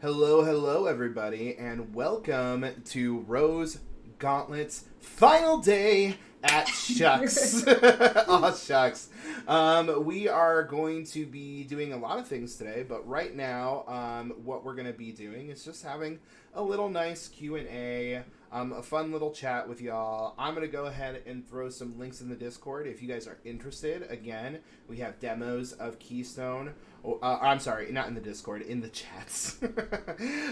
Hello, everybody, and welcome to Rose Gauntlet's final day at AwShux. AwShux. We are going to be doing a lot of things today, but right now, what we're going to be doing is just having a little nice Q&A, a fun little chat with y'all. I'm going to go ahead and throw some links in the Discord if you guys are interested. Again, we have demos of Keystone. I'm sorry, not in the Discord, in the chats.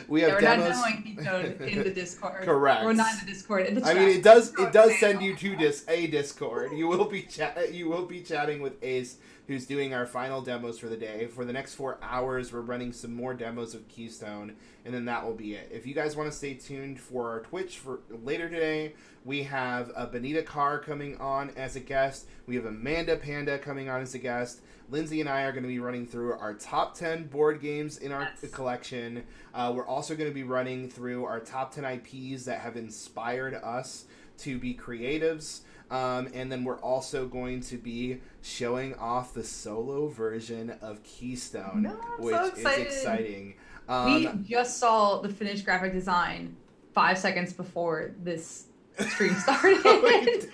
We have demos. We're not demoing Keystone in the Discord. Correct. We're not in the Discord. In the chat. I mean, it does send you to a Discord. You will be chatting with Ace, who's doing our final demos for the day. For the next 4 hours, we're running some more demos of Keystone, and then that will be it. If you guys want to stay tuned for our Twitch for later today, we have Benita Carr coming on as a guest. We have Amanda Panda coming on as a guest. Lindsay and I are going to be running through our top 10 board games in our collection. We're also going to be running through our top 10 IPs that have inspired us to be creatives. And then we're also going to be showing off the solo version of Keystone, which is exciting. We just saw the finished graphic design 5 seconds before this stream started.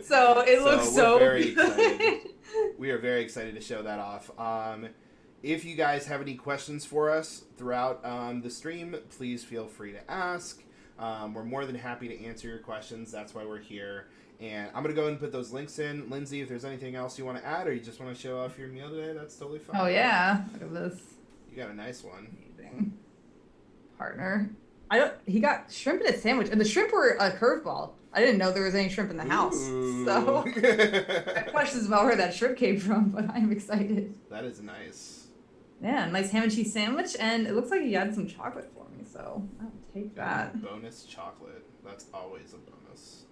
So it looks so very good. Excited. We are very excited to show that off. If you guys have any questions for us throughout the stream, please feel free to ask. We're more than happy to answer your questions. That's why we're here. And I'm going to go and put those links in. Lindsay, if there's anything else you want to add or you just want to show off your meal today, that's totally fine. Oh, yeah. Look at this. You got a nice one. Amazing. Partner. He got shrimp in a sandwich, and the shrimp were a curveball. I didn't know there was any shrimp in the house. So I have questions about where that shrimp came from, but I'm excited. That is nice. Yeah, nice ham and cheese sandwich, and it looks like he had some chocolate for me, so I'll take that. Bonus chocolate. That's always a bonus.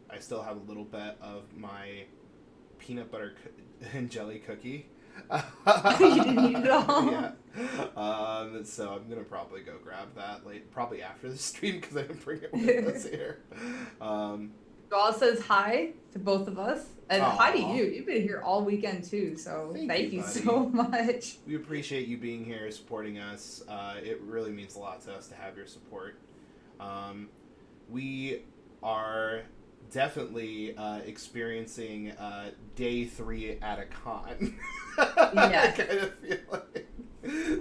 I still have a little bit of my peanut butter and jelly cookie. You didn't eat it all? Yeah. So I'm gonna probably go grab that probably after the stream because I didn't bring it with us here. Gaul says hi to both of us, and hi to you. You've been here all weekend too, so thank you so much. We appreciate you being here, supporting us. It really means a lot to us to have your support. We are definitely experiencing day 3 at a con. Yeah. I kind of feel like.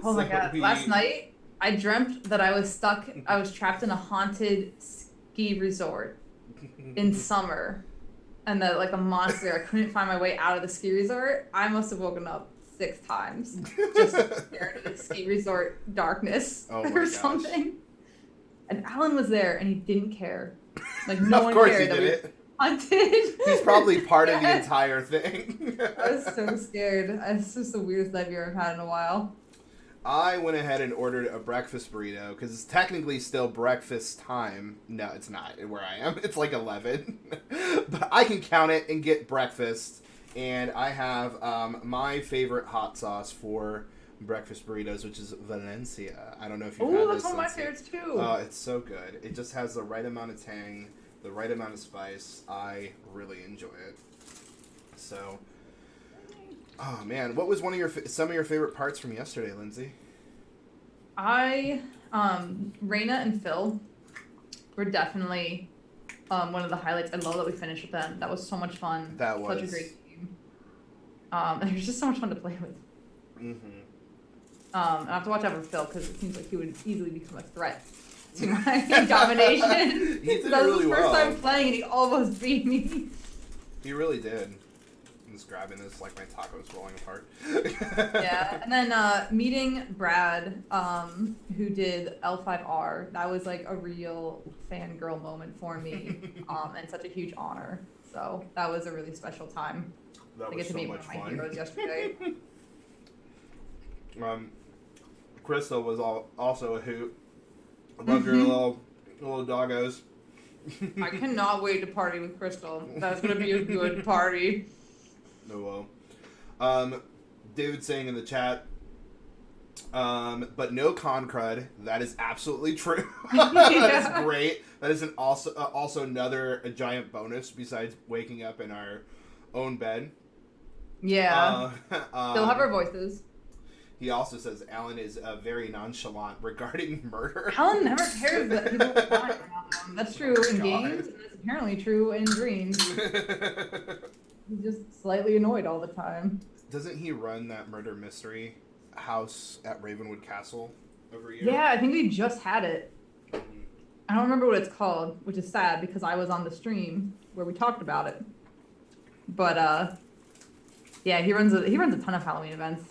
Oh my god! Last night I dreamt that I was trapped in a haunted ski resort in summer, and that like a monster. I couldn't find my way out of the ski resort. I must have woken up 6 times just staring at the ski resort darkness or something. And Alan was there, and he didn't care. Like no one cared that we hunted. He's probably part of the entire thing. I was so scared. It's just the weirdest nightmare I've had in a while. I went ahead and ordered a breakfast burrito because it's technically still breakfast time. No, it's not where I am. It's like 11. But I can count it and get breakfast. And I have my favorite hot sauce for breakfast burritos, which is Valencia. I don't know if you've had this. Oh, that's one of my favorites too. Oh, it's so good. It just has the right amount of tang, the right amount of spice. I really enjoy it. So... Oh man, what was some of your favorite parts from yesterday, Lindsay? Raina and Phil were definitely one of the highlights. I love that we finished with them. That was so much fun. That was such a great game. And it was just so much fun to play with. Mm-hmm. I have to watch out for Phil because it seems like he would easily become a threat to my domination. He did that it was really his first well. time playing, and he almost beat me. He really did. I'm just grabbing this like my taco's falling apart. Yeah, and then meeting Brad, who did L5R, that was like a real fangirl moment for me, and such a huge honor. So that was a really special time. That I was get to so meet much one of my fun. heroes yesterday. Crystal was also a hoot. I love your little doggos. I cannot wait to party with Crystal. That's gonna be a good party. Oh well. David saying in the chat, but no con crud. That is absolutely true. That is great. That is also another giant bonus besides waking up in our own bed. Yeah. They'll have our voices. He also says Alan is very nonchalant regarding murder. Alan never cares that people are lying around him. That's true in games, and that's apparently true in dreams. He's just slightly annoyed all the time. Doesn't he run that murder mystery house at Ravenwood Castle every year? Yeah, I think we just had it. I don't remember what it's called, which is sad because I was on the stream where we talked about it. But yeah, he runs a ton of Halloween events.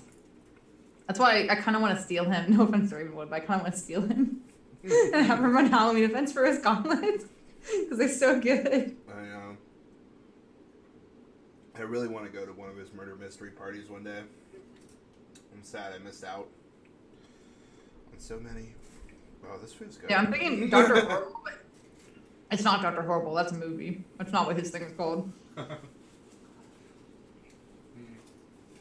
That's why I kind of want to steal him. No offense to Ravenwood, but I kind of want to steal him and have him run Halloween events for his Gauntlet because they're so good. I know. I really want to go to one of his murder mystery parties one day. I'm sad I missed out on so many. Oh, this feels good. Yeah, I'm thinking Dr. Horrible, but it's not Dr. Horrible. That's a movie. That's not what his thing is called.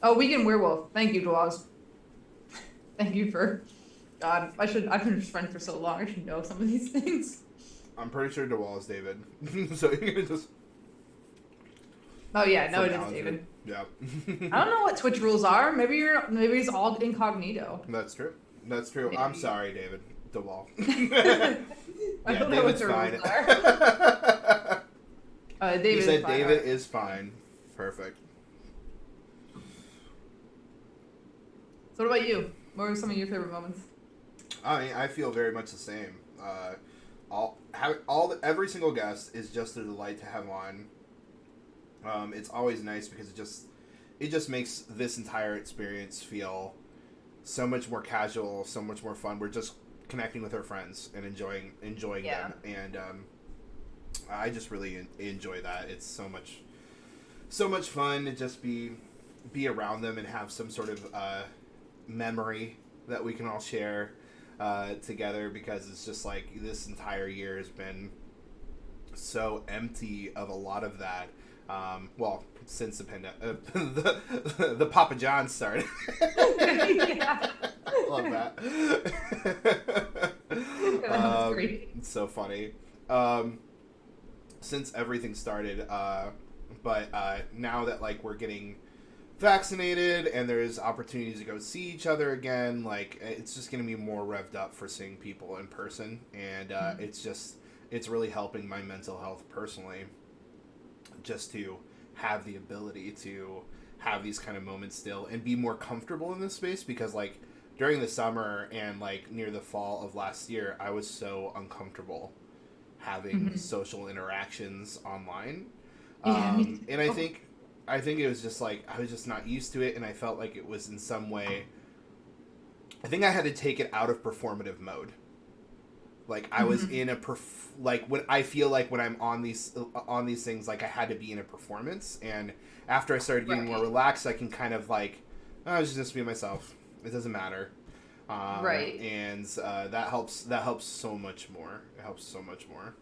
Oh, Weekend Werewolf. Thank you, Dwaz. Thank you for... God, I've been his friend for so long. I should know some of these things. I'm pretty sure DeWall is David. So you're gonna just... Oh yeah, no, it is David. Yeah. I don't know what Twitch rules are. Maybe it's all incognito. That's true. That's true. Maybe. I'm sorry, David. DeWall. I don't know what the fine. rules are. David you said is fine, David right? is fine. Perfect. So what about you? What were some of your favorite moments? I mean, I feel very much the same. Every single guest is just a delight to have on. It's always nice because it just makes this entire experience feel so much more casual, so much more fun. We're just connecting with our friends and enjoying them, and I just really enjoy that. It's so much fun to just be around them and have some sort of memory that we can all share together, because it's just like this entire year has been so empty of a lot of that. Well, since the the Papa John started. Love that. It's so funny. Since everything started, but now that like we're getting vaccinated and there's opportunities to go see each other again, like it's just going to be more revved up for seeing people in person, and it's really helping my mental health personally, just to have the ability to have these kind of moments still and be more comfortable in this space, because like during the summer and like near the fall of last year, I was so uncomfortable having social interactions online. And I think it was just like I was just not used to it, and I felt like it was in some way, I think I had to take it out of performative mode. Like I was in a when I feel like when I'm on these things, like I had to be in a performance, and after I started getting more relaxed, I can kind of like, oh, I was just be myself. It doesn't matter. Right. And that helps so much more. It helps so much more.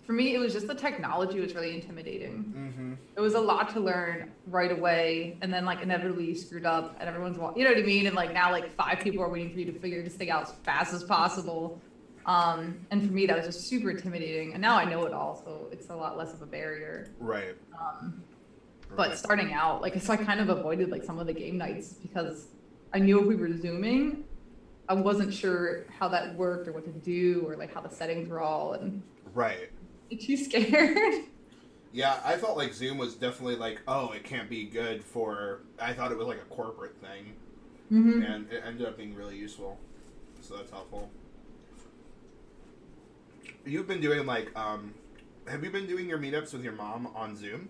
For me, it was just the technology was really intimidating. It was a lot to learn right away, and then like inevitably you screwed up, and everyone's you know what I mean? And like now like 5 people are waiting for you to figure this thing out as fast as possible. And for me, that was just super intimidating. And now I know it all, so it's a lot less of a barrier. Right. But starting out, like, so I kind of avoided like some of the game nights because I knew if we were Zooming, I wasn't sure how that worked or what to do or like how the settings were all, and right. Too scared. Yeah, I felt like Zoom was definitely like, oh, it can't be good for. I thought it was like a corporate thing, and it ended up being really useful. So that's helpful. You've been doing like, have you been doing your meetups with your mom on Zoom,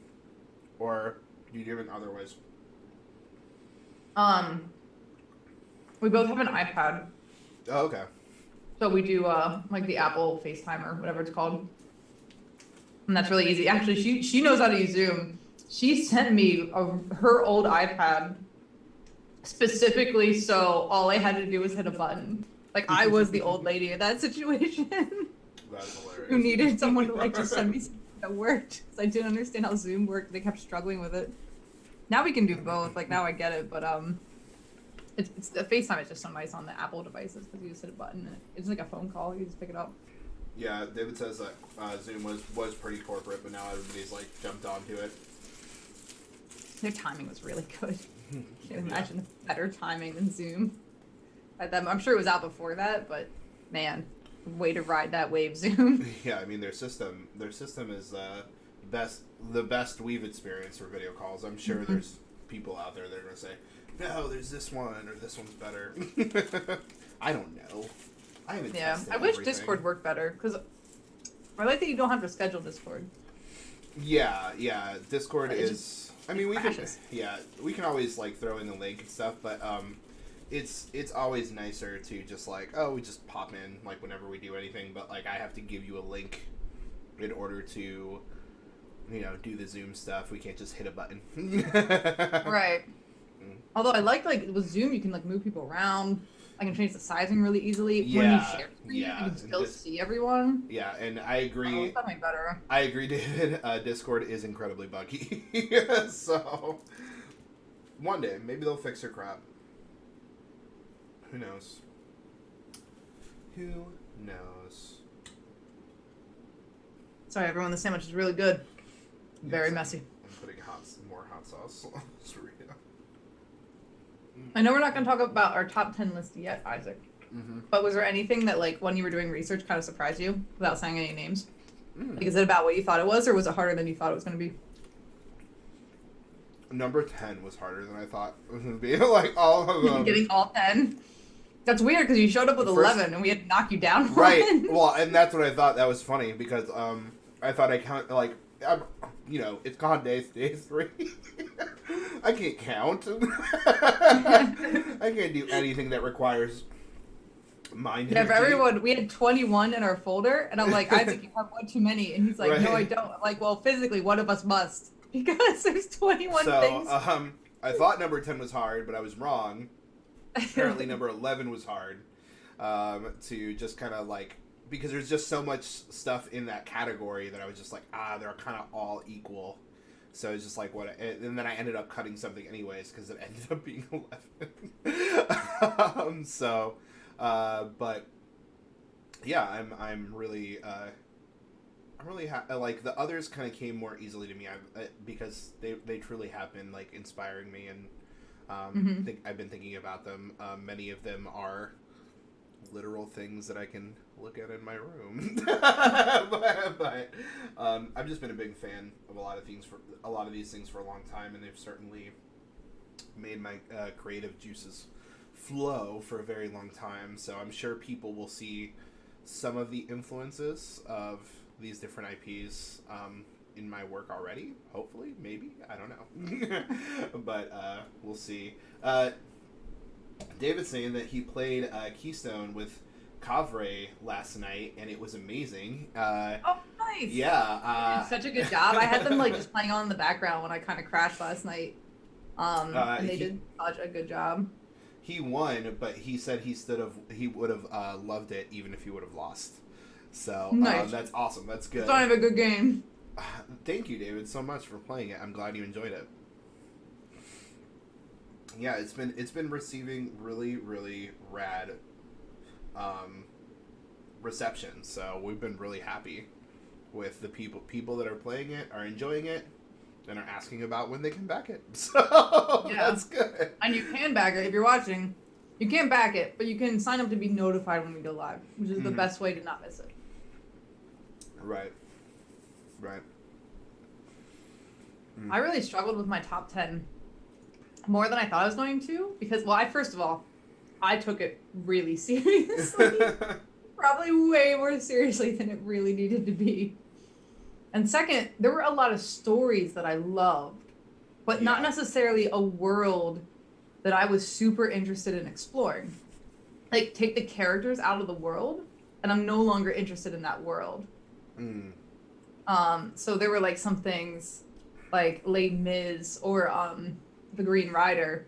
or do you do it in other ways? We both have an iPad. Oh, okay. So we do like the Apple FaceTime or whatever it's called, and that's really easy. Actually, she knows how to use Zoom. She sent me her old iPad specifically so all I had to do was hit a button. Like I was the old lady in that situation. That's hilarious. Who needed someone to like just send me something that worked, because I didn't understand how Zoom worked. They kept struggling with it. Now we can do both. Like now I get it, but it's the FaceTime is just so nice on the Apple devices because you just hit a button and it's like a phone call. You just pick it up. Yeah, David says that Zoom was pretty corporate, but now everybody's like jumped onto it. Their timing was really good. Can't imagine better timing than Zoom. I'm sure it was out before that, but man, way to ride that wave, Zoom. Yeah, I mean their system is the best we've experienced for video calls. I'm sure there's people out there that are gonna say, no, there's this one or this one's better. I don't know. I haven't. Yeah, tested I wish everything. Discord worked better because I like that you don't have to schedule Discord. Yeah, Discord is. I mean, we crashes. we can always like throw in the link and stuff, but it's always nicer to just like, oh, we just pop in like whenever we do anything, but like I have to give you a link in order to, do the Zoom stuff. We can't just hit a button. Right. Although I like with Zoom, you can like move people around. I can change the sizing really easily. Yeah, when you share screen, yeah. you can still see everyone. Yeah, and I agree. That might be better. I agree, David. Discord is incredibly buggy. So, one day, maybe they'll fix their crap. Who knows? Who knows? Sorry, everyone. The sandwich is really good. Very Yes, messy. I'm putting more hot sauce. I know we're not going to talk about our top 10 list yet, Isaac. Mm-hmm. But was there anything that, like, when you were doing research kind of surprised you without saying any names? Mm. Like, is it about what you thought it was, or was it harder than you thought it was going to be? Number 10 was harder than I thought it was going to be. Like, all of them. Getting all 10? That's weird, because you showed up with 11, and we had to knock you down one. Right. Well, and that's what I thought. That was funny, because I thought I count, like, it's gone day 3. I can't count. I can't do anything that requires mind Yeah, for energy. everyone, we had 21 in our folder, and I'm like, Isaac, you have one too many. And he's like, Right. no, I don't. I'm like, well, physically, one of us must. Because there's 21 things. So, I thought number 10 was hard, but I was wrong. Apparently number 11 was hard. To just kind of like, because there's just so much stuff in that category that I was just like, they're kind of all equal. So it's just like and then I ended up cutting something anyways because it ended up being 11. But yeah, I'm really like the others kind of came more easily to me because they truly have been like inspiring me, and I've been thinking about them. Many of them are literal things that I can look at in my room. but I've just been a big fan of a lot of these things for a long time, and they've certainly made my creative juices flow for a very long time. So I'm sure people will see some of the influences of these different IPs in my work already. Hopefully, maybe, I don't know. But we'll see. David's saying that he played Keystone with Kavre last night, and it was amazing. Oh, nice. Yeah. They did such a good job. I had them like just playing on in the background when I kind of crashed last night. And they did such a good job. He won, but he said he would have loved it even if he would have lost. So nice. That's awesome. That's good. It's kind of a good game. Thank you, David, so much for playing it. I'm glad you enjoyed it. Yeah, it's been receiving really, really rad reception. So we've been really happy with the people that are playing it, are enjoying it, and are asking about when they can back it. So Yeah. That's good. And you can back it if you're watching. You can't back it, but you can sign up to be notified when we go live, which is the best way to not miss it. Right. I really struggled with my top 10 more than I thought I was going to, because, well, first of all, I took it really seriously. Probably way more seriously than it really needed to be. And second, there were a lot of stories that I loved, but not necessarily a world that I was super interested in exploring. Like, take the characters out of the world, and I'm no longer interested in that world. So there were, like, some things like Les Mis or The Green Rider,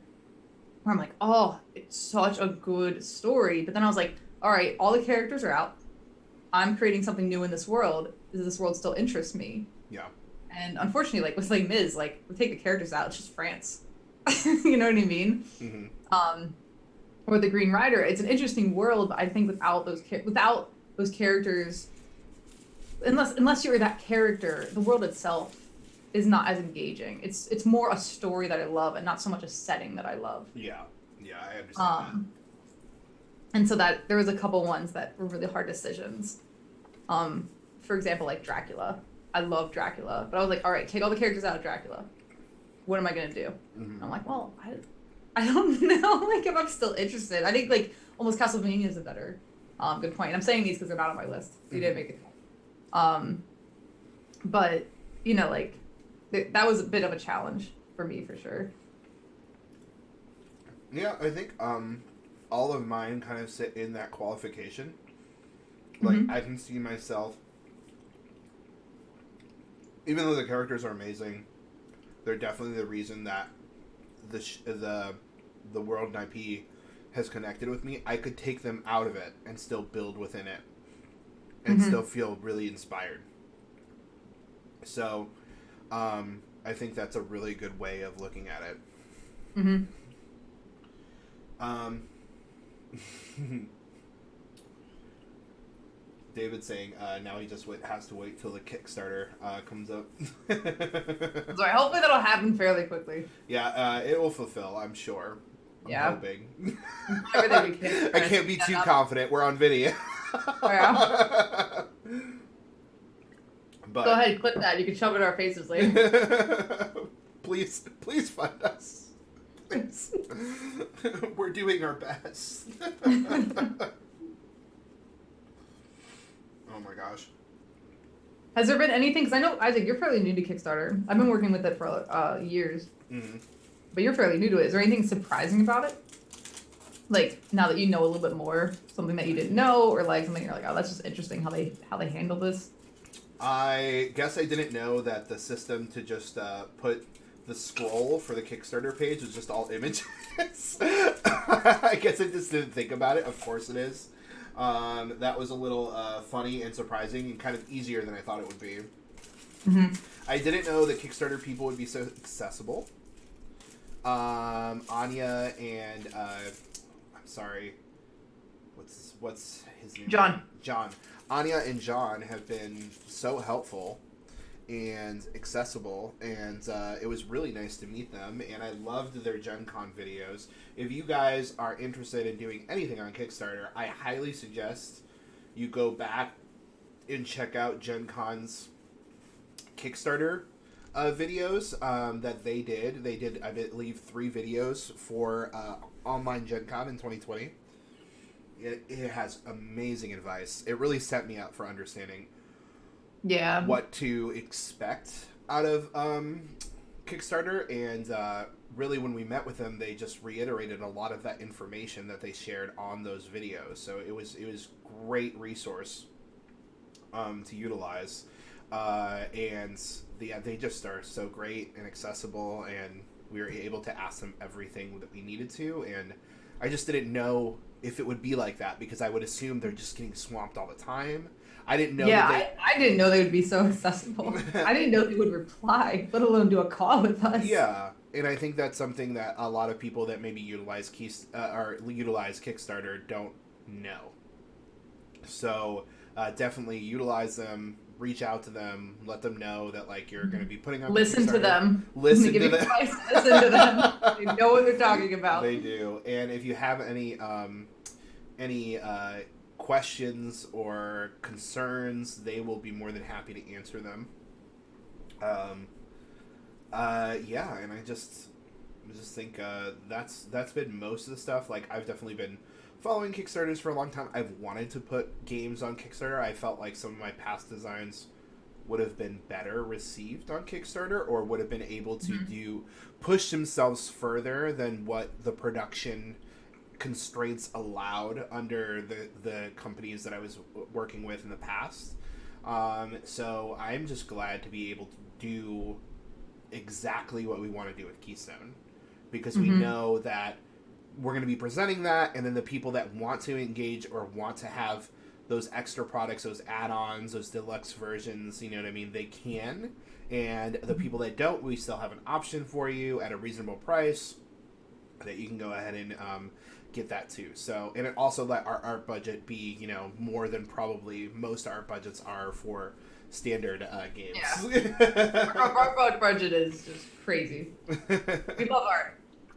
where I'm like, oh, it's such a good story. But then I was like, all right, all the characters are out. I'm creating something new in this world. Does this world still interest me? Yeah. And unfortunately, like with Les Mis, like we take the characters out, it's just France. You know what I mean? Mm-hmm. Or The Green Rider, it's an interesting world, but I think without those characters, unless you're that character, the world itself is not as engaging. It's more a story that I love and not so much a setting that I love. Yeah, I understand and so that there was a couple ones that were really hard decisions. For example, like Dracula. I love Dracula, but I was like, all right, take all the characters out of Dracula. What am I gonna do? Mm-hmm. I'm like, well, I don't know, like, if I'm still interested. I think, like, almost Castlevania is a better good point. And I'm saying these because they're not on my list. So you didn't make it. But, you know, like, that was a bit of a challenge for me, for sure. Yeah, I think all of mine kind of sit in that qualification. Like, I can see myself, even though the characters are amazing, they're definitely the reason that the world and IP has connected with me. I could take them out of it and still build within it and still feel really inspired. So, I think that's a really good way of looking at it. David saying now he just has to wait till the Kickstarter comes up. So hopefully that'll happen fairly quickly. Yeah, it will fulfill, I'm sure. I'm hoping. I can't be too confident. We're on video. Yeah. But go ahead, clip that. You can shove it in our faces later. Please fund us. Please. We're doing our best. Oh my gosh. Has there been anything, because I know, Isaac, you're fairly new to Kickstarter. I've been working with it for years. But you're fairly new to it. Is there anything surprising about it? Like, now that you know a little bit more, something that you didn't know, or like something you're like, oh, that's just interesting how they handle this? I guess I didn't know that the system to just put the scroll for the Kickstarter page was just all images. I guess I just didn't think about it. Of course it is. That was a little funny and surprising and kind of easier than I thought it would be. I didn't know that Kickstarter people would be so accessible. Anya and I'm sorry, what's his name? John. Anya and John have been so helpful and accessible, and it was really nice to meet them, and I loved their Gen Con videos. If you guys are interested in doing anything on Kickstarter, I highly suggest you go back and check out Gen Con's Kickstarter videos that they did. They did, I believe, 3 videos for online Gen Con in 2020. It has amazing advice. It really set me up for understanding what to expect out of Kickstarter, and really when we met with them, they just reiterated a lot of that information that they shared on those videos. So it was great resource to utilize, and they just are so great and accessible, and we were able to ask them everything that we needed to, and I just didn't know if it would be like that, because I would assume they're just getting swamped all the time. I didn't know. I didn't know they would be so accessible. I didn't know they would reply, let alone do a call with us. Yeah, and I think that's something that a lot of people that maybe utilize Kickstarter don't know. So definitely utilize them. Reach out to them. Let them know that like you're going to be putting on. Listen to them. Listen to them. Listen to them. They know what they're talking about. They do. And if you have any questions or concerns, they will be more than happy to answer them. Yeah, and I just think that's been most of the stuff. Like, I've definitely been following Kickstarters for a long time. I've wanted to put games on Kickstarter. I felt like some of my past designs would have been better received on Kickstarter, or would have been able to push themselves further than what the production constraints allowed under the companies that I was working with in the past. So I'm just glad to be able to do exactly what we want to do with Keystone, because we know that we're going to be presenting that, and then the people that want to engage or want to have those extra products, those add-ons, those deluxe versions, you know what I mean, they can. And the people that don't, we still have an option for you at a reasonable price that you can go ahead and get that too. So, and it also let our art budget be, you know, more than probably most art budgets are for standard games. Yeah. our budget is just crazy. We love art.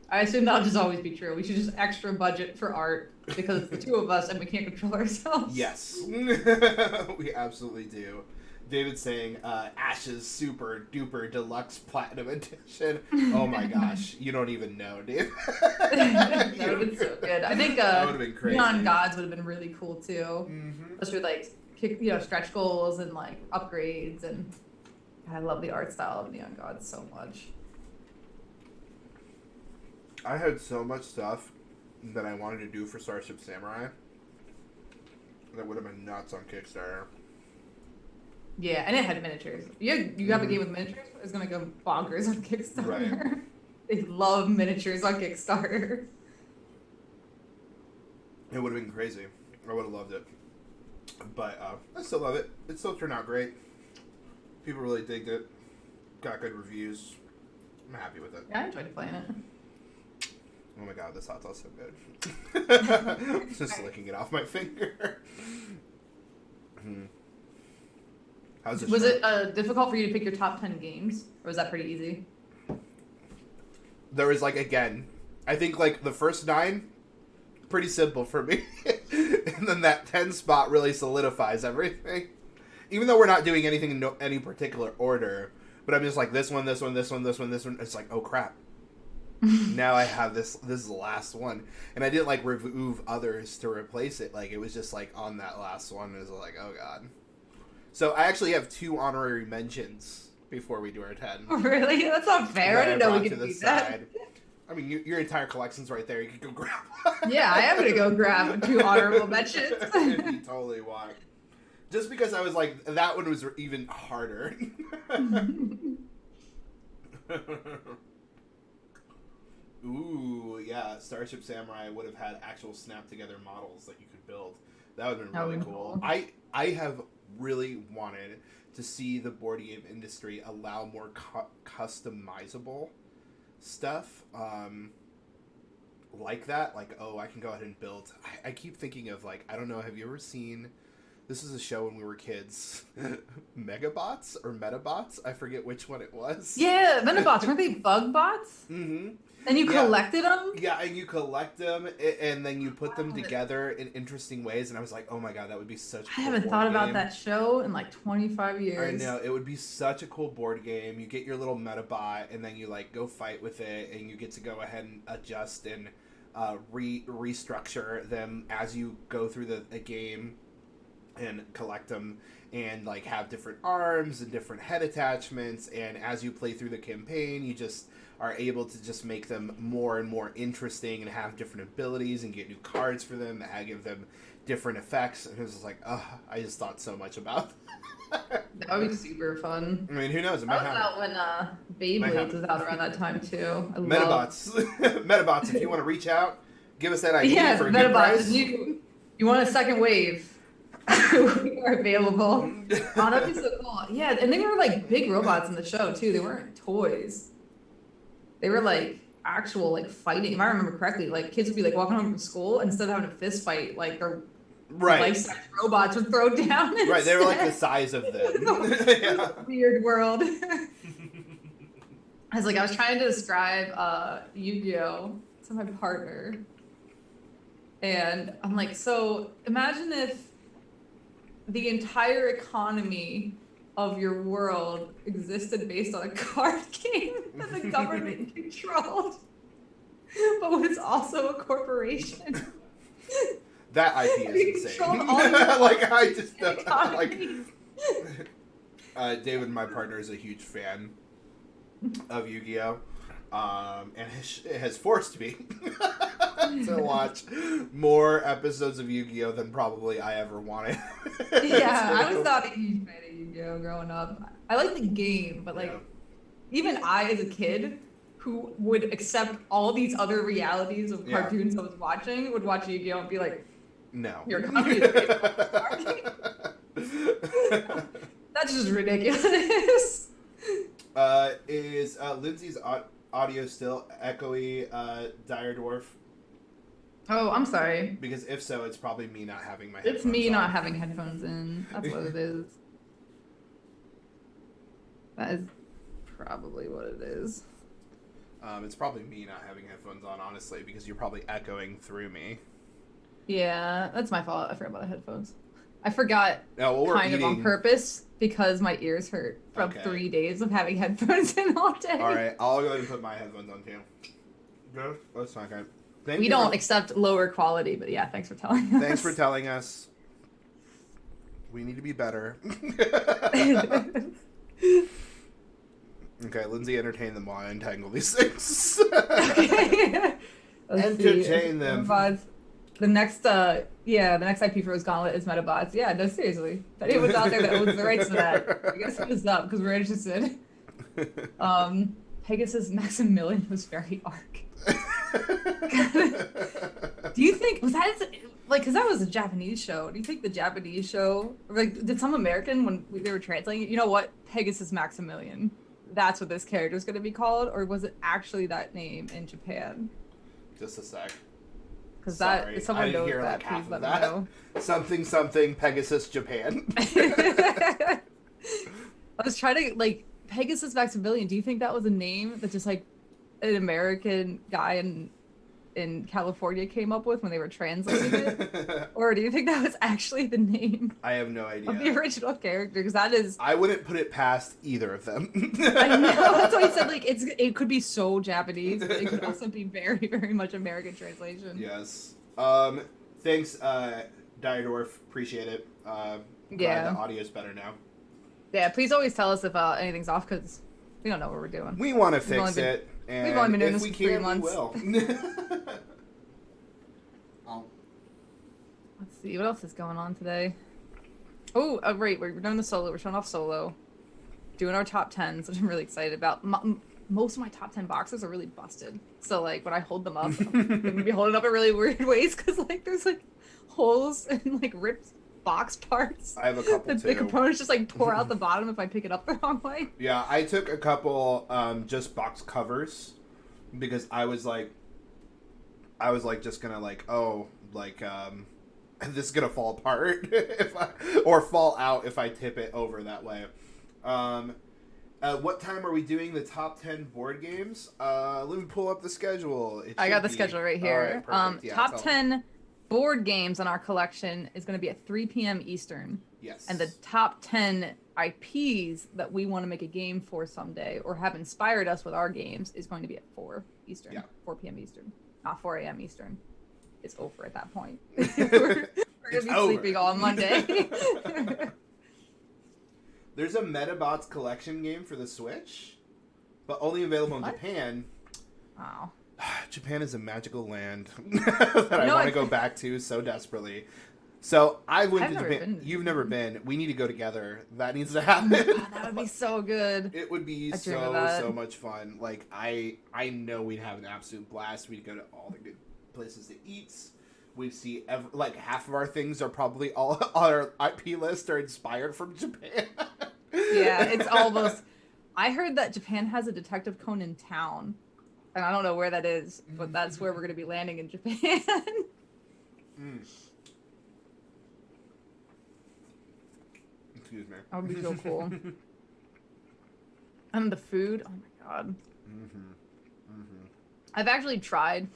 I assume that'll just always be true. We should just extra budget for art because it's the two of us and we can't control ourselves. Yes. We absolutely do. David's saying Ash's Super Duper Deluxe Platinum Edition. Oh my gosh. You don't even know, Dave. That would have been so good. I think that would have been crazy. Neon Gods would have been really cool too. Mm-hmm. Especially like stretch goals and like upgrades, and I love the art style of Neon Gods so much. I had so much stuff that I wanted to do for Starship Samurai that would have been nuts on Kickstarter. Yeah, and it had miniatures. You have a game with miniatures? It's gonna go bonkers on Kickstarter. Right. They love miniatures on Kickstarter. It would have been crazy. I would have loved it. But I still love it. It still turned out great. People really digged it. Got good reviews. I'm happy with it. Yeah, I enjoyed playing it. Oh my god, this hot sauce is so good. Just licking it off my finger. How's it? Was it difficult for you to pick your top 10 games? Or was that pretty easy? There was again, I think the first 9, pretty simple for me. And then that 10 spot really solidifies everything. Even though we're not doing anything in any particular order. But I'm just this one, this one, this one, this one, this one. It's oh crap. Now I have this is the last one. And I didn't remove others to replace it. It was just on that last one. It was oh god. So I actually have 2 honorary mentions before we do our 10. Really? That's not fair. I didn't know we could do that. I mean, your entire collection's right there. You could go grab one. Yeah, I am going to go grab 2 honorable mentions. If you totally want. Just because I was that one was even harder. Ooh, yeah. Starship Samurai would have had actual snap-together models that you could build. That would have been really cool. I have really wanted to see the board game industry allow more customizable stuff like that. I can go ahead and build. I keep thinking of I don't know, have you ever seen, this is a show when we were kids, Megabots or Metabots? I forget which one it was. Yeah, Metabots. Weren't they bug bots? Mm-hmm. And you collected them? Yeah, and you collect them, and then you put them together in interesting ways, and I was oh my god, that would be such a cool I haven't thought about that show in 25 years. I know, it would be such a cool board game. You get your little Metabot, and then you go fight with it, and you get to go ahead and adjust and restructure them as you go through the game and collect them, and have different arms and different head attachments, and as you play through the campaign, you just are able to just make them more and more interesting and have different abilities and get new cards for them that give them different effects. And it was I just thought so much about that. That would be super fun. I mean, who knows? It might that was out when Beyblades was out around that time too. Metabots. Metabots, if you want to reach out, give us that idea for a Metabots, good price. You want a second wave. We are available. Oh, that'd be so cool. Yeah, and they were big robots in the show too. They weren't toys. They were actual fighting. If I remember correctly, kids would be walking home from school, and instead of having a fist fight, their life-size robots would throw down. Right, they were the size of them. Yeah. Weird world. I was trying to describe Yu-Gi-Oh to my partner, and I'm so imagine if the entire economy of your world existed based on a card game that the government controlled, but was also a corporation. That IP is insane. I just David, my partner, is a huge fan of Yu-Gi-Oh, and has forced me to watch more episodes of Yu-Gi-Oh than probably I ever wanted. Yeah, I was not a huge fan of Yu-Gi-Oh growing up. I liked the game, but even I, as a kid, who would accept all these other realities of cartoons I was watching, would watch Yu-Gi-Oh and be no. You're confused. That's just ridiculous. Is Lindsay's audio still echoey, Dire Dwarf? Oh, I'm sorry. Because if so, it's probably me not having my headphones It's me on. not having headphones in. That's what it is. That is probably what it is. It's probably me not having headphones on, honestly, because you're probably echoing through me. Yeah, that's my fault. I forgot about the headphones. I forgot of on purpose because my ears hurt from 3 days of having headphones in all day. All right, I'll go ahead and put my headphones on too. Good. That's not good. We don't accept lower quality, but yeah, thanks for telling us. Thanks for telling us. We need to be better. Okay, Lindsay, entertain them while I untangle these things. Okay. Entertain them. The next IP for Gauntlet is Metabots. Yeah, no, seriously. If anyone's out there that owns the rights to that, I guess hit us up because we're interested. Pegasus Maximilian was very arc. Do you think was that like because that was a Japanese show? Do you think the Japanese show like did some American when they were translating? You know what, Pegasus Maximilian? That's what this character is going to be called, or was it actually that name in Japan? Just a sec. Because that if someone knows that, like please let me know. Something Pegasus Japan. I was trying to Pegasus Maximilian. Do you think that was a name that just like an American guy in California came up with when they were translating it? Or do you think that was actually the name? I have no idea. Of the original character, because that is... I wouldn't put it past either of them. I know, that's why I said, it could be so Japanese, but it could also be very, very much American translation. Yes. Thanks, Diadorf. Appreciate it. Glad the audio's better now. Yeah, please always tell us if anything's off, because we don't know what we're doing. We want to fix it. And we've only been doing this for 3 months. We will. Let's see, what else is going on today? Oh, right, we're doing the solo. We're showing off solo. Doing our top 10s, which I'm really excited about. Most of my top 10 boxes are really busted. So, when I hold them up, I'm going to be holding up in really weird ways because, there's, holes and, ripped box parts. I have a couple, too. The components just, pour out the bottom if I pick it up the wrong way. Yeah, I took a couple just box covers because I was, just going to, this is going to fall apart or fall out if I tip it over that way. What time are we doing the top 10 board games? Let me pull up the schedule. I got the schedule right here. Right, yeah, top 10 board games on our collection is going to be at 3 p.m. Eastern. Yes. And the top 10 IPs that we want to make a game for someday or have inspired us with our games is going to be at 4 Eastern. Yeah. 4 p.m. Eastern. Not 4 a.m. Eastern. It's over at that point. we're going to be sleeping all Monday. There's a Metabots collection game for the Switch, but only available in Japan. Wow. Japan is a magical land that I want to go back to so desperately. So I've to Japan. You've never been. We need to go together. That needs to happen. Oh, that would be so good. It would be so much fun. I know we'd have an absolute blast. We'd go to all the good places to eat. We'd see half of our things are probably all on our IP list are inspired from Japan. Yeah, it's almost. I heard that Japan has a Detective Conan town, and I don't know where that is, but that's where we're going to be landing in Japan. Excuse me. That would be so cool. And the food, oh my god. I've actually tried.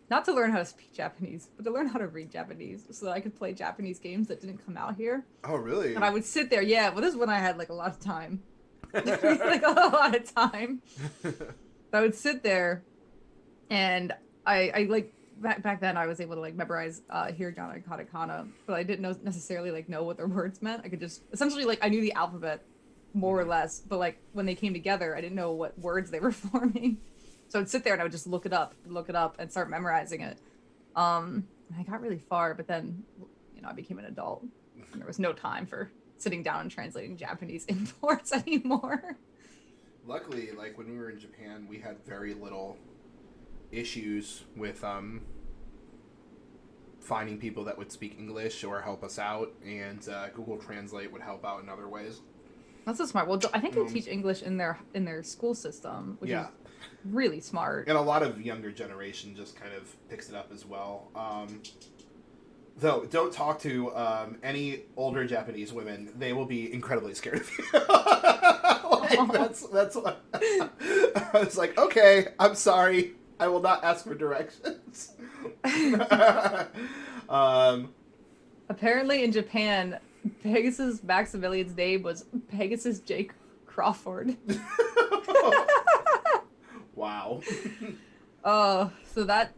Not to learn how to speak Japanese, but to learn how to read Japanese so that I could play Japanese games that didn't come out here. Oh, really? And I would sit there, this is when I had, a lot of time. A lot of time. I would sit there, and I back then I was able to, memorize hiragana and katakana, but I didn't necessarily, know what their words meant. I could just, essentially, I knew the alphabet, more or less, but, when they came together, I didn't know what words they were forming. So I'd sit there and I would just look it up and start memorizing it. And I got really far, but then, I became an adult. And there was no time for sitting down and translating Japanese imports anymore. Luckily, when we were in Japan, we had very little issues with finding people that would speak English or help us out, and Google Translate would help out in other ways. That's so smart. Well, I think they teach English in their school system, which is really smart. And a lot of younger generation just kind of picks it up as well. Though, don't talk to any older Japanese women. They will be incredibly scared of you. Like, that's what... I was like, okay, I'm sorry. I will not ask for directions. Apparently in Japan, Pegasus Maximilian's name was Pegasus Jake Crawford. Wow. So that...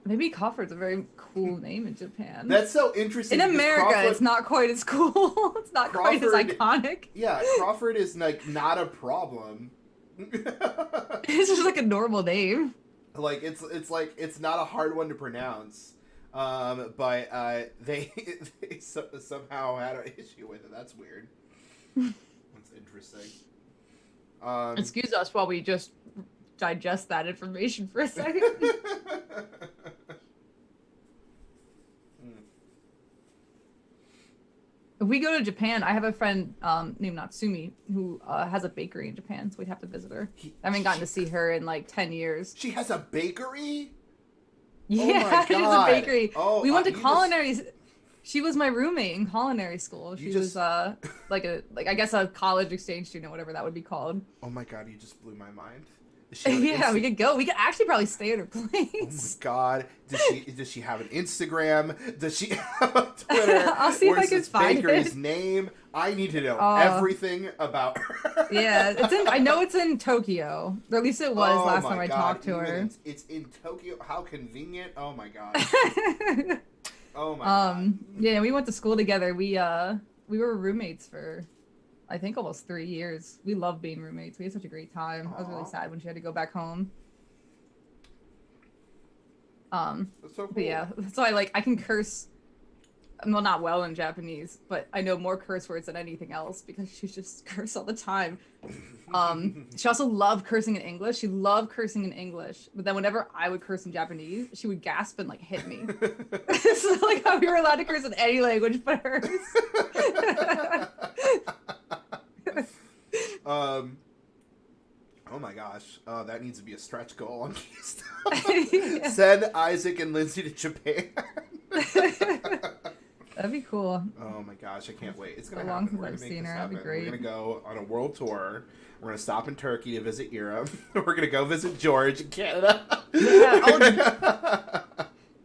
Maybe Crawford's a very cool name in Japan. That's so interesting. In America, it's not quite as cool. It's not quite as iconic. Yeah, Crawford is like not a problem. It's just like a normal name. Like it's not a hard one to pronounce. But they somehow had an issue with it. That's weird. That's interesting. Excuse us while we just digest that information for a second. If we go to Japan, I have a friend named Natsumi who has a bakery in Japan, so we'd have to visit her. I haven't gotten to see her in like 10 years. She has a bakery? Yeah, she has a bakery. Oh, we went to culinary. She was my roommate in culinary school. She was like I guess a college exchange student, whatever that would be called. Oh my god, you just blew my mind. Yeah, we could go. We could actually probably stay at her place. Oh my god. Does she have an Instagram? Does she have a Twitter? I'll see if I can find bakery's it. name? I need to know everything about her. Yeah, I know it's in Tokyo. Or at least it was last time I talked to her. It's in Tokyo. How convenient. Oh my god. Oh my god. Yeah, we went to school together. We were roommates for I think almost 3 years. We loved being roommates. We had such a great time. I was really sad when she had to go back home. That's so cool. But yeah, so I can curse, well, not well in Japanese, but I know more curse words than anything else because she just curse all the time. She also loved cursing in English. She loved cursing in English, but then whenever I would curse in Japanese, she would gasp and like hit me. So like we were allowed to curse in any language but hers. Oh my gosh. That needs to be a stretch goal on Keystone. Yeah. Send Isaac and Lindsay to Japan. That'd be cool. Oh my gosh, I can't wait. It's gonna happen. We're gonna make this happen. We're gonna go on a world tour. We're gonna stop in Turkey to visit Ira. We're gonna go visit George in Canada. Yeah.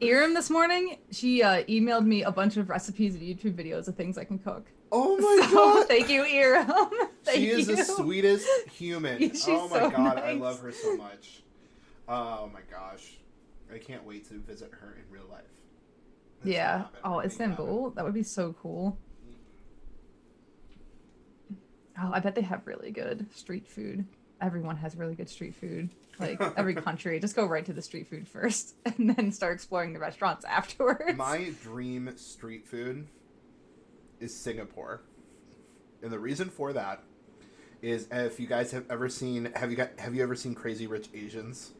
Iram this morning, she emailed me a bunch of recipes and YouTube videos of things I can cook. Oh my god! Thank you, Iram. She is the sweetest human. She's oh my so god, nice. I love her so much. Oh my gosh, I can't wait to visit her in real life. Yeah. Oh, Istanbul? That would be so cool. Oh, I bet they have really good street food. Everyone has really good street food. Like, every country. Just go right to the street food first, and then start exploring the restaurants afterwards. My dream street food is Singapore. And the reason for that is if you guys have ever seen... Have you ever seen Crazy Rich Asians?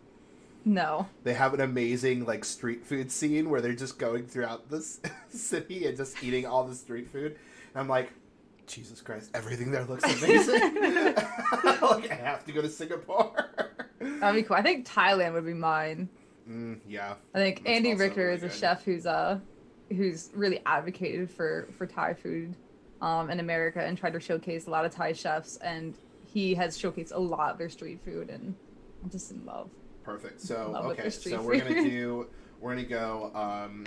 No. They have an amazing like street food scene where they're just going throughout this city and just eating all the street food. And I'm like, Jesus Christ, everything there looks amazing. Like, I have to go to Singapore. That'd be cool. I think Thailand would be mine. Yeah. I think That's Andy also Richter really is a good. chef who's really advocated for Thai food in America and tried to showcase a lot of Thai chefs, and he has showcased a lot of their street food, and I'm just in love. Perfect. So Love okay, street so we're food. gonna go.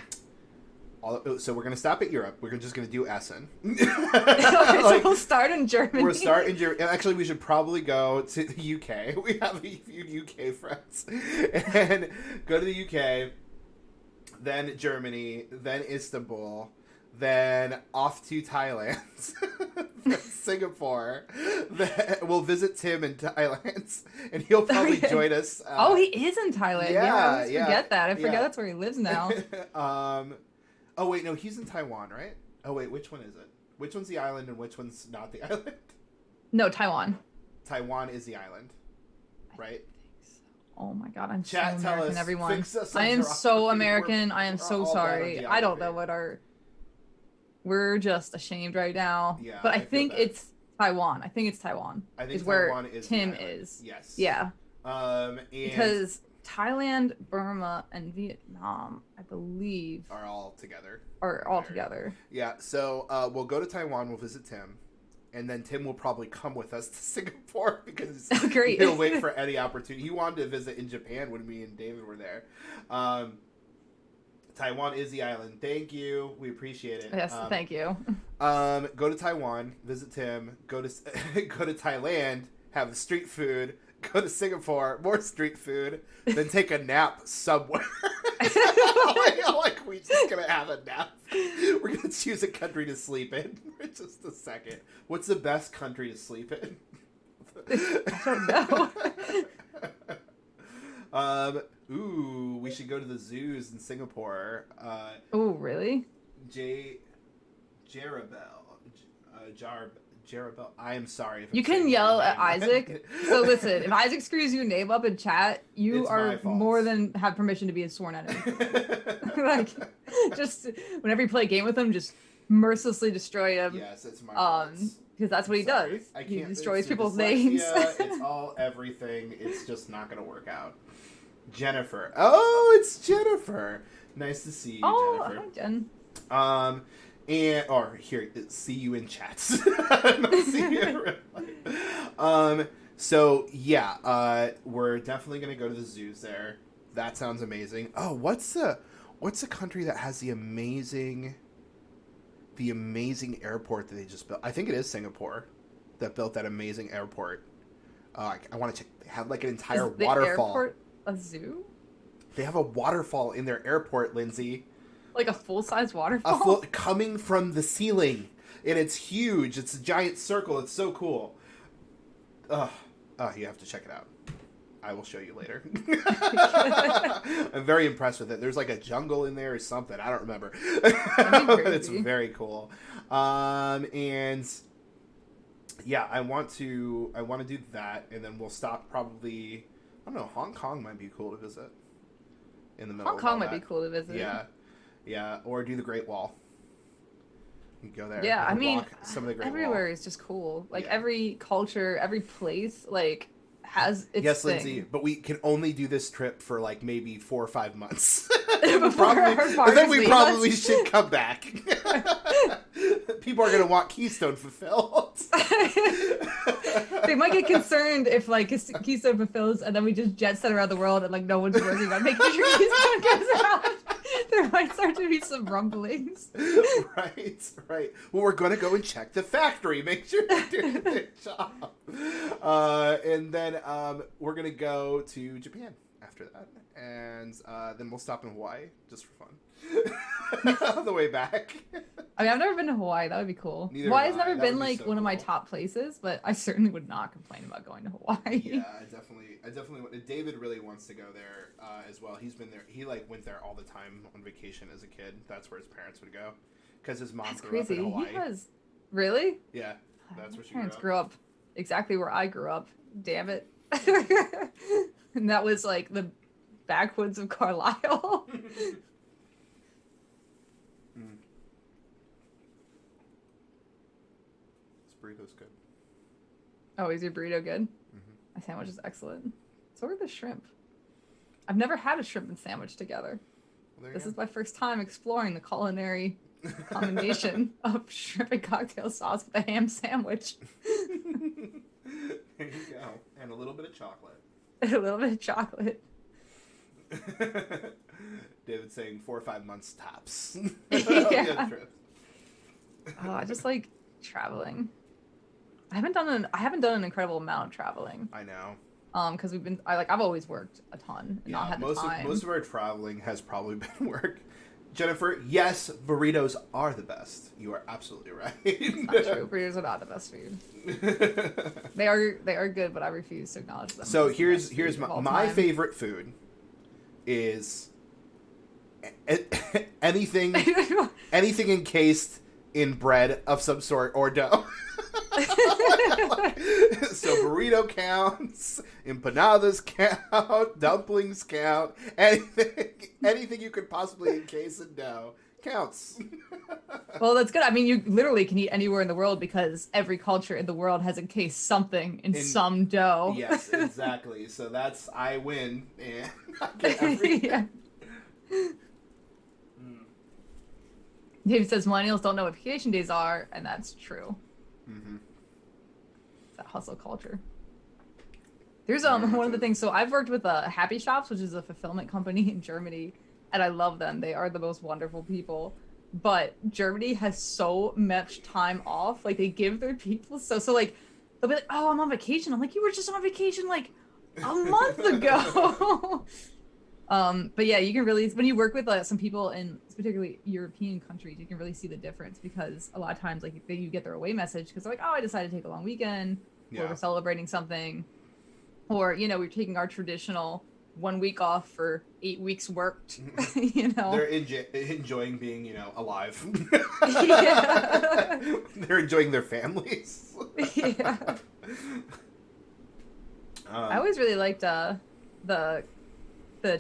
So we're gonna stop at Europe. We're just gonna do Essen. Okay, so we'll start in Germany. We're starting in Germany. Actually, we should probably go to the UK. We have a few UK friends, and go to the UK, then Germany, then Istanbul, then off to Thailand, then Singapore. Then we'll visit Tim in Thailand, and he'll probably join us. Oh, he is in Thailand. Yeah, I always forget that. I forget yeah. that's where he lives now. Oh wait, no, he's in Taiwan, right? Oh wait, which one is it? Which one's the island and which one's not the island? No, Taiwan. Taiwan is the island, right? Oh my god, I'm Chat, so tell American, us, everyone. fix us on I am so geography. American. I am We're so all bad on sorry. I don't know geography. what our... We're just ashamed right now. Yeah, but I feel think that. it's Taiwan. I think it's Taiwan. I think is where Taiwan is the Tim island. is. Yes. Yeah. And Because Thailand, Burma, and Vietnam, I believe, are all together. Yeah. So we'll go to Taiwan. We'll visit Tim, and then Tim will probably come with us to Singapore because Great. he'll wait for any opportunity. He wanted to visit in Japan when me and David were there. Taiwan is the island. Thank you. We appreciate it. Yes, thank you. Go to Taiwan, visit Tim. Go to Thailand, have the street food. Go to Singapore, more street food. Then take a nap somewhere. like we're just gonna have a nap. We're gonna choose a country to sleep in for just a second. What's the best country to sleep in? I don't know. We should go to the zoos in Singapore. Really? Jarabel. I am sorry. You can yell at Isaac. So listen, if Isaac screws your name up in chat, you are more than have permission to be a sworn enemy. Like, just whenever you play a game with him, just mercilessly destroy him. Yes, it's my fault. Because that's what he does. He destroys people's names. It's all everything. It's just not going to work out. Jennifer. Oh, it's Jennifer. Nice to see you, Jennifer. Hi, Jen. See you in chats. Not see you in real life. So yeah, we're definitely gonna go to the zoos there. That sounds amazing. Oh, what's the country that has the amazing airport that they just built? I think it is Singapore that built that amazing airport. I want to check. They have like an entire waterfall. Airport a zoo? They have a waterfall in their airport, Lindsay. Like a full-size waterfall? Coming from the ceiling. And it's huge. It's a giant circle. It's so cool. You have to check it out. I will show you later. I'm very impressed with it. There's like a jungle in there or something. I don't remember. It's very cool. And yeah, I want to do that, and then we'll stop probably. I don't know. Hong Kong might be cool to visit. In the middle. Hong Kong might be cool to visit. Yeah, or do the Great Wall. You go there. Yeah, I mean, some of the Great everywhere Wall. Is just cool. Like every culture, every place, like has its yes, thing. Lindsay, but we can only do this trip for like maybe 4 or 5 months. But then we probably should come back. People are gonna want Keystone fulfilled. They might get concerned if like Keystone fulfills, and then we just jet set around the world, and like no one's working on making sure Keystone goes out. There might start to be some rumblings. Right. Well, we're going to go and check the factory, make sure they're doing their job. And then we're going to go to Japan after that. And then we'll stop in Hawaii just for fun. On the way back. I mean, I've never been to Hawaii. That would be cool. Hawaii's never been like one of my top places, but I certainly would not complain about going to Hawaii. Yeah, I definitely. David really wants to go there as well. He's been there. He like went there all the time on vacation as a kid. That's where his parents would go, because his mom grew up in Hawaii. He was really. Yeah, that's where she parents grew up. Exactly where I grew up. Damn it. And that was like the backwoods of Carlisle. This burrito's good. Oh, is your burrito good? My sandwich is excellent. So are the shrimp. I've never had a shrimp and sandwich together. Well, this is my first time exploring the culinary combination of shrimp and cocktail sauce with a ham sandwich. There you go. And a little bit of chocolate. A little bit of chocolate. David's saying 4 or 5 months tops. Yeah. I just like traveling. I haven't done an incredible amount of traveling. I know. Because I've always worked a ton and not had the time. Most of our traveling has probably been work. Jennifer, yes, burritos are the best. You are absolutely right. It's not true. Burritos are not the best food. They are good, but I refuse to acknowledge them. So here's my favorite food is anything encased in bread of some sort or dough. So burrito counts, empanadas count, dumplings count, anything you could possibly encase in dough Counts. Well, that's good. I mean, you literally can eat anywhere in the world because every culture in the world has encased something in some dough. Yes, exactly. So that's, I win, and I get everything. Yeah. Dave says millennials don't know what vacation days are, and that's true. Mm-hmm. It's that hustle culture. There's one of the things. So I've worked with Happy Shops, which is a fulfillment company in Germany, and I love them. They are the most wonderful people. But Germany has so much time off. Like, they give their people so like they'll be like, "Oh, I'm on vacation." I'm like, "You were just on vacation like a month ago." But yeah, you can really, when you work with some people in particularly European countries, you can really see the difference, because a lot of times, like, you get their away message because they're like, "Oh, I decided to take a long weekend," or we're celebrating something, or we're taking our traditional 1 week off for 8 weeks worked. They're enjoying being, alive. Yeah. They're enjoying their families. Yeah. I always really liked the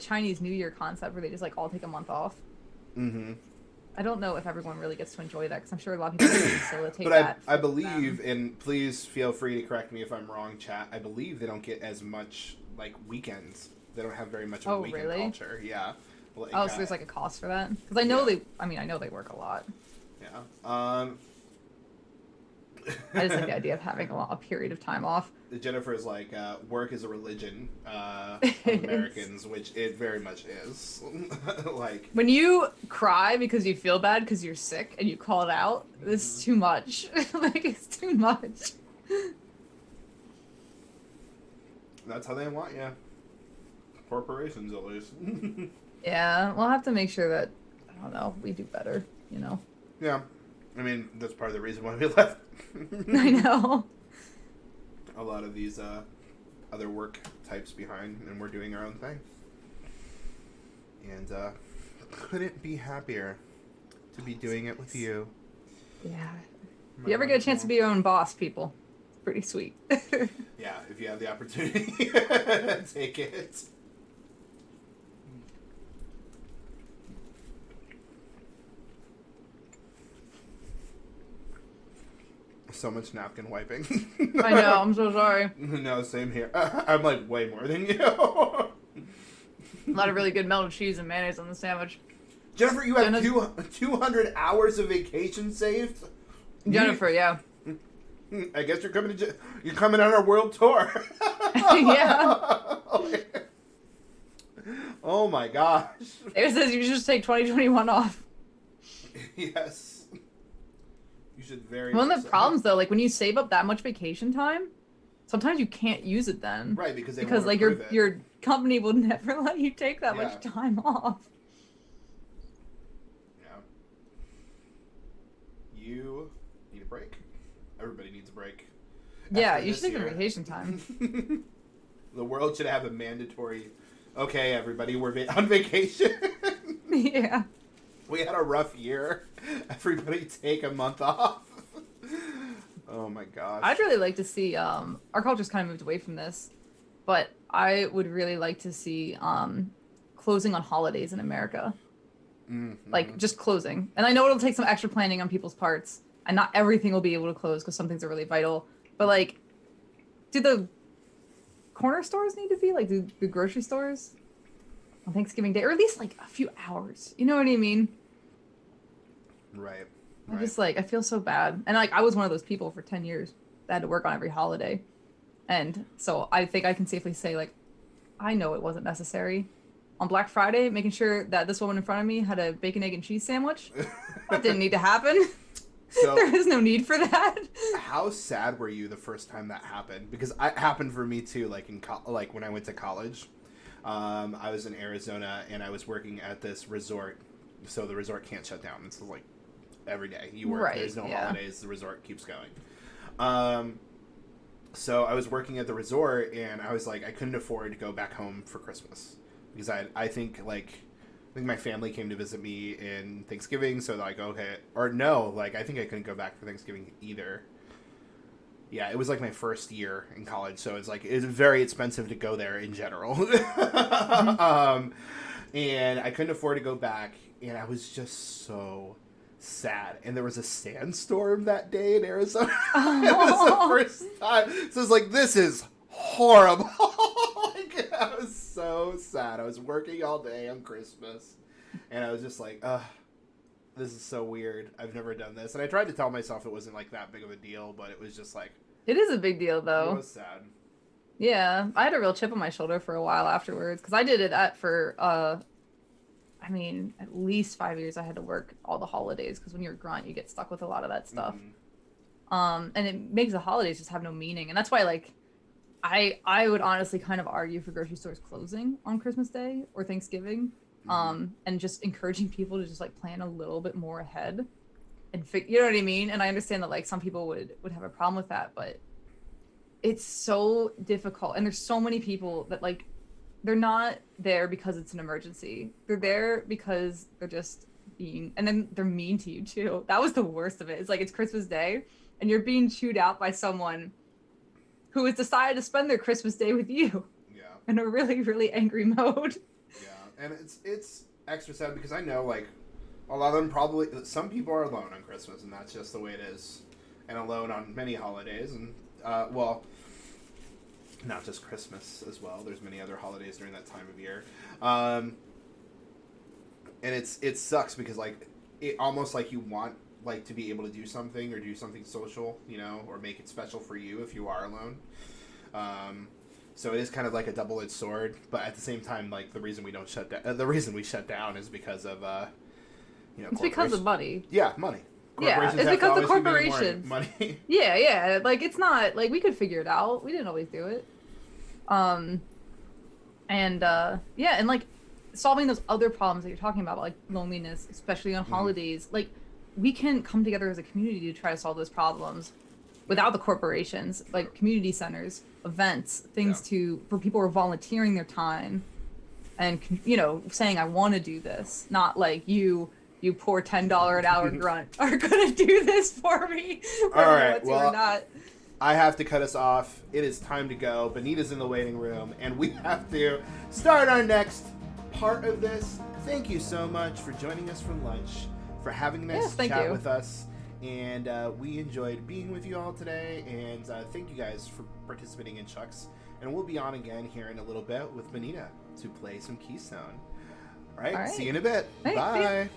Chinese New Year concept, where they just like all take a month off. Mm-hmm. I don't know if everyone really gets to enjoy that, because I'm sure a lot of people facilitate but that. I believe, and please feel free to correct me if I'm wrong, chat, I believe they don't get as much like weekends. They don't have very much of a weekend culture. Yeah. Like, so there's like a cost for that? Because I know I know they work a lot. Yeah. I just like the idea of having a period of time off. Jennifer is like, work is a religion of Americans, which it very much is. Like, when you cry because you feel bad because you're sick and you call it out, this is too much. Like, it's too much. That's how they want you. Corporations, at least. Yeah, we'll have to make sure that, I don't know, we do better, Yeah. I mean, that's part of the reason why we left. I know. A lot of these other work types behind, and we're doing our own thing. And couldn't be happier to be doing it with you. Yeah. If you ever get a chance to be your own boss, people, it's pretty sweet. Yeah, if you have the opportunity, take it. So much napkin wiping. I know, I'm so sorry. No, same here. I'm like way more than you. A lot of really good melted cheese and mayonnaise on the sandwich. Jennifer, you have 200 hours of vacation saved? Jennifer, yeah. I guess you're coming on our world tour. Yeah. Oh my gosh. It says you should just take 2021 off. Yes. You should very One of the problems, though, like when you save up that much vacation time, sometimes you can't use it then. Right, because like your company will never let you take that much time off. Yeah. You need a break. Everybody needs a break. Yeah, you should take the vacation time. The world should have a mandatory, okay, everybody, we're on vacation. Yeah. We had a rough year. Everybody take a month off. Oh my gosh. I'd really like to see, our culture's kind of moved away from this, but I would really like to see closing on holidays in America. Mm-hmm. Like, just closing. And I know it'll take some extra planning on people's parts, and not everything will be able to close because some things are really vital. But, like, do the corner stores need to be? Like, do the grocery stores on Thanksgiving Day? Or at least, like, a few hours. You know what I mean? Right. I just, like, I feel so bad. And, like, I was one of those people for 10 years that had to work on every holiday. And so I think I can safely say, like, I know it wasn't necessary. On Black Friday, making sure that this woman in front of me had a bacon, egg, and cheese sandwich, that didn't need to happen. So, there is no need for that. How sad were you the first time that happened? Because it happened for me, too, like, like when I went to college. I was in Arizona, and I was working at this resort. So the resort can't shut down. It's like every day you work. Right, there's no holidays. The resort keeps going. So I was working at the resort, and I was like, I couldn't afford to go back home for Christmas because I think my family came to visit me in Thanksgiving. So like, okay, or no, like I think I couldn't go back for Thanksgiving either. Yeah, it was like my first year in college, so it's very expensive to go there in general. Mm-hmm. And I couldn't afford to go back. and I was just so sad. And there was a sandstorm that day in Arizona. It was the first time. So it's like, this is horrible. Like, I was so sad. I was working all day on Christmas, and I was just like, this is so weird. I've never done this. And I tried to tell myself it wasn't like that big of a deal, but it was just like, it is a big deal though. It was sad. Yeah, I had a real chip on my shoulder for a while afterwards because I did it for I mean, at least 5 years. I had to work all the holidays because when you're a grunt, you get stuck with a lot of that stuff. And it makes the holidays just have no meaning. And that's why, like, I would honestly kind of argue for grocery stores closing on Christmas Day or Thanksgiving, and just encouraging people to just like plan a little bit more ahead, and you know what I mean. And I understand that like some people would have a problem with that, but it's so difficult, and there's so many people that like they're not there because it's an emergency. They're there because they're just being, and then they're mean to you too. That was the worst of it. It's like it's Christmas Day and you're being chewed out by someone who has decided to spend their Christmas Day with you. Yeah. In a really, really angry mode. Yeah, and it's extra sad because I know like a lot of them probably, some people are alone on Christmas, and that's just the way it is, and alone on many holidays, and well, not just Christmas as well. There's many other holidays during that time of year. And it sucks because like it almost like you want like to be able to do something or do something social, you know, or make it special for you if you are alone. So it is kind of like a double-edged sword, but at the same time, like the reason we don't shut down, the reason we shut down is because of you know, it's because of money. Yeah, money. Yeah, it's because of corporations. Money. Yeah. Like, it's not, like, we could figure it out. We didn't always do it. And like, solving those other problems that you're talking about, like loneliness, especially on holidays, like, we can come together as a community to try to solve those problems without the corporations, like community centers, events, things for people who are volunteering their time and, you know, saying, I want to do this, not like you poor $10 an hour grunt are gonna do this for me. All right, well, not. I have to cut us off. It is time to go. Benita's in the waiting room, and we have to start our next part of this. Thank you so much for joining us for lunch, for having a nice chat with us, and we enjoyed being with you all today, and thank you guys for participating in Chucks, and we'll be on again here in a little bit with Benita to play some Keystone. All right. See you in a bit. Bye.